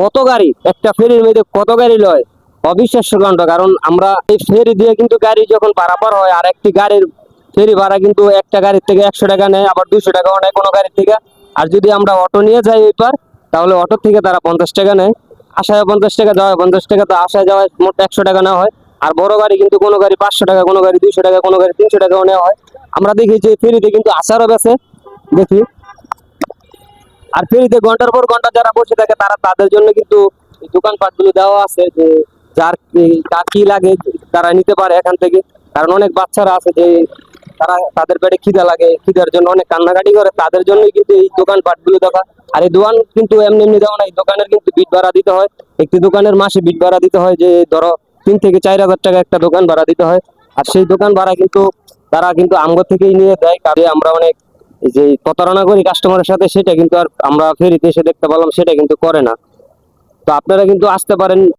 কত গাড়ি একটা ফেরির মধ্যে কত গাড়ি লয়, অবিশ্বাস্য কাণ্ড। কারণ আমরা এই ফেরি দিয়ে কিন্তু গাড়ি যখন পারাপার হয়, আর একটি গাড়ির ফেরি ভাড়া কিন্তু একটা গাড়ির থেকে 100 টাকা নেয়, আবার 200 টাকাও নেয় কোনো গাড়ির থেকে। আর যদি আমরা অটো নিয়ে যাই ওই পার, তাহলে অটো থেকে তারা 50 টাকা নেয়। আসায় 50 টাকা, যাওয়ায় 50 টাকা, তো আসায় যাওয়ায় মোট 100 টাকা নেওয়া হয়। আর বড় গাড়ি কিন্তু কোনো গাড়ি 500 টাকা, কোনো গাড়ি 200 টাকা, কোনো গাড়ি 300 টাকাও নেওয়া হয়। আমরা দেখি যে ফেরিতে কিন্তু আসারও বেছে দেখি। আর ফেরিতে ঘন্টার পর ঘন্টা যারা বসে থাকে, তারা তাদের জন্য কিন্তু এই দোকানপাট গুলো দেওয়া আছে, যে যার কার কি লাগে তারা নিতে পারে এখান থেকে। কারণ অনেক বাচ্চারা আছে যে তারা তাদের পেটে খিদা লাগে, খিদার জন্য অনেক কান্নাকাটি করে, তাদের জন্যই কিন্তু এই দোকানপাট গুলো দেখা। আর এই দোকান কিন্তু এমনি এমনি দেওয়া না, এই দোকানের কিন্তু বিট ভাড়া দিতে হয়। একটি দোকানের মাসে বিট ভাড়া দিতে হয়, যে ধরো 3 থেকে 4 হাজার টাকা একটা দোকান ভাড়া দিতে হয়। আর সেই দোকান ভাড়া কিন্তু তারা কিন্তু আমগো থেকেই নিয়ে দেয়, কারণ আমরা অনেক এই যে প্রতারণা করি কাস্টমারের সাথে, সেটা কিন্তু আর আমরা ফেরিতে এসে দেখতে পেলাম সেটা কিন্তু করে না। তো আপনারা কিন্তু আসতে পারেন।